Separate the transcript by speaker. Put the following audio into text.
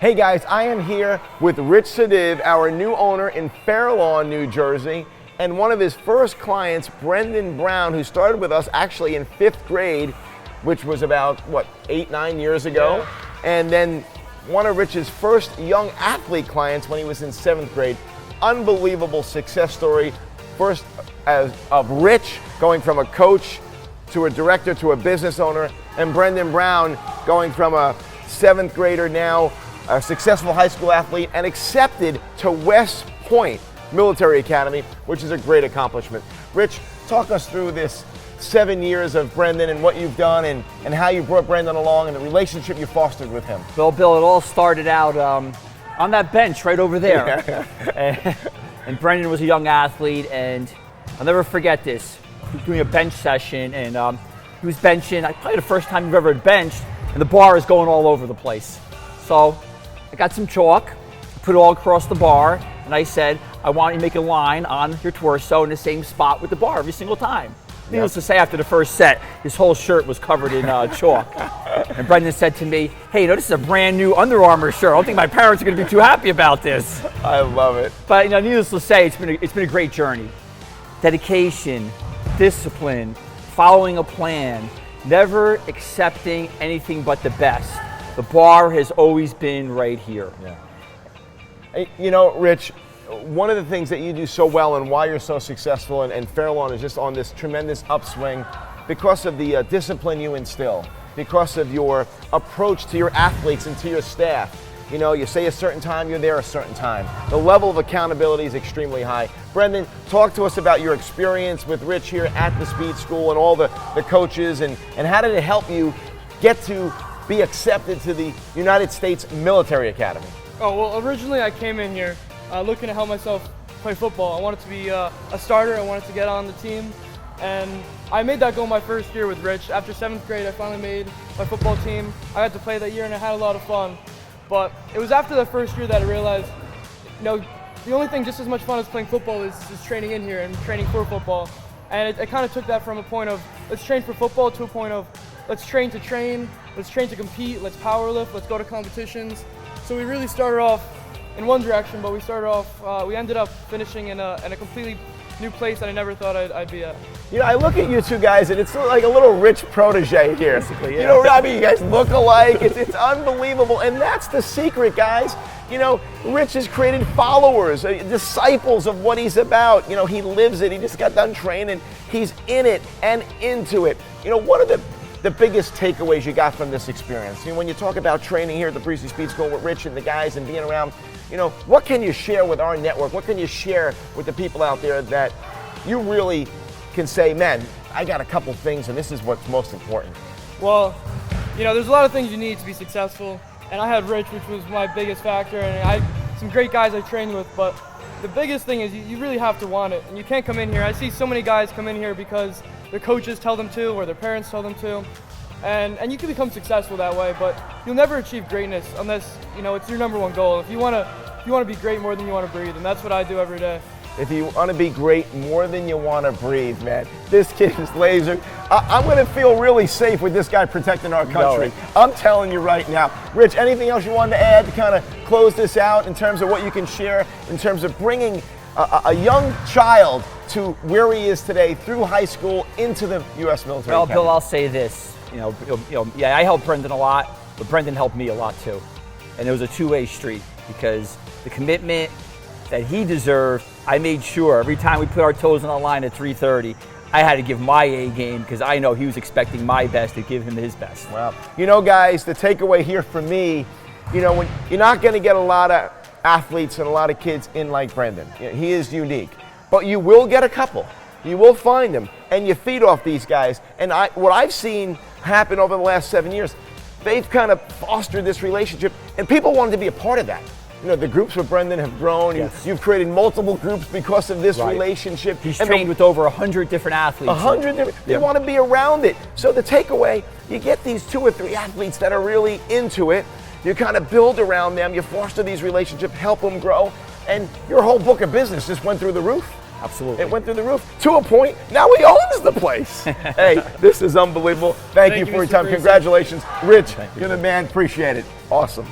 Speaker 1: Hey guys, I am here with Rich Sadiv, our new owner in Fair Lawn, New Jersey, and one of his first clients, Brendan Brown, who started with us actually in 5th grade, which was about, 8-9 years ago,
Speaker 2: Yeah.
Speaker 1: and then one of Rich's first young athlete clients when he was in 7th grade. Unbelievable success story, first of Rich going from a coach to a director to a business owner, and Brendan Brown going from a 7th grader now, a successful high school athlete, and accepted to West Point Military Academy, which is a great accomplishment. Rich, talk us through this 7 years of Brendan and what you've done and how you brought Brendan along and the relationship you fostered with him.
Speaker 2: Bill, it all started out on that bench right over there. And Brendan was a young athlete, and I'll never forget this. He was doing a bench session, and he was benching, probably the first time you've ever benched, and the bar is going all over the place. So I got some chalk, put it all across the bar, and I said, I want you to make a line on your torso in the same spot with the bar every single time. Needless to say, after the first set, his whole shirt was covered in chalk. And Brendan said to me, hey, this is a brand new Under Armour shirt. I don't think my parents are going to be too happy about this.
Speaker 1: I love it.
Speaker 2: But needless to say, it's been a great journey. Dedication, discipline, following a plan, never accepting anything but the best. The bar has always been right here.
Speaker 1: Yeah. Hey, Rich, one of the things that you do so well and why you're so successful and Fair Lawn is just on this tremendous upswing because of the discipline you instill, because of your approach to your athletes and to your staff. You say a certain time, you're there a certain time. The level of accountability is extremely high. Brendan, talk to us about your experience with Rich here at the Speed School and all the coaches and how did it help you get to be accepted to the United States Military Academy?
Speaker 3: Oh, well, originally I came in here looking to help myself play football. I wanted to be a starter. I wanted to get on the team. And I made that goal my first year with Rich. After 7th grade, I finally made my football team. I got to play that year and I had a lot of fun. But it was after the first year that I realized, the only thing just as much fun as playing football is training in here and training for football. And it kind of took that from a point of let's train for football to a point of let's train, let's train to compete, let's power lift, let's go to competitions. So we really started off in one direction, but we ended up finishing in a completely new place that I never thought I'd be at.
Speaker 1: I look at you two guys and it's like a little Rich protege here.
Speaker 2: Basically, yeah.
Speaker 1: You guys look alike. It's unbelievable. And that's the secret, guys. Rich has created followers, disciples of what he's about. He lives it. He just got done training. He's in it and into it. What are the biggest takeaways you got from this experience? When you talk about training here at the Priestley Speed School with Rich and the guys and being around, what can you share with our network? What can you share with the people out there that you really can say, man, I got a couple things and this is what's most important?
Speaker 3: Well, there's a lot of things you need to be successful. And I had Rich, which was my biggest factor, and I had some great guys I trained with, but the biggest thing is you really have to want it. And you can't come in here. I see so many guys come in here because their coaches tell them to or their parents tell them to. And you can become successful that way, but you'll never achieve greatness unless, it's your number one goal. If you want to be great more than you want to breathe, and that's what I do every day.
Speaker 1: If you want to be great more than you want to breathe, man, this kid is laser. I'm going to feel really safe with this guy protecting our country.
Speaker 2: No.
Speaker 1: I'm telling you right now. Rich, anything else you wanted to add to kind of close this out in terms of what you can share in terms of bringing a young child to where he is today through high school into the U.S. military
Speaker 2: Well,
Speaker 1: academy?
Speaker 2: Bill, I'll say this. I helped Brendan a lot, but Brendan helped me a lot too. And it was a two-way street because the commitment that he deserved, I made sure every time we put our toes on the line at 3:30, I had to give my A game because I know he was expecting my best to give him his best.
Speaker 1: Wow. Guys, the takeaway here for me, when you're not going to get a lot of athletes and a lot of kids in like Brendan. He is unique. But you will get a couple. You will find them, and you feed off these guys. And what I've seen happen over the last 7 years, they've kind of fostered this relationship, and people wanted to be a part of that. The groups with Brendan have grown.
Speaker 2: Yes.
Speaker 1: You've created multiple groups because of this
Speaker 2: Right.
Speaker 1: relationship.
Speaker 2: He's trained with over 100 different athletes.
Speaker 1: 100 different, they want to be around it. So the takeaway, you get these 2 or 3 athletes that are really into it. You kind of build around them. You foster these relationships, help them grow. And your whole book of business just went through the roof.
Speaker 2: Absolutely.
Speaker 1: It went through the roof to a point. Now he owns the place. Hey, this is unbelievable. Thank you for your
Speaker 3: Mr.
Speaker 1: time.
Speaker 3: Priestley.
Speaker 1: Congratulations. Rich,
Speaker 2: Thank you.
Speaker 1: you're the man. Appreciate it. Awesome.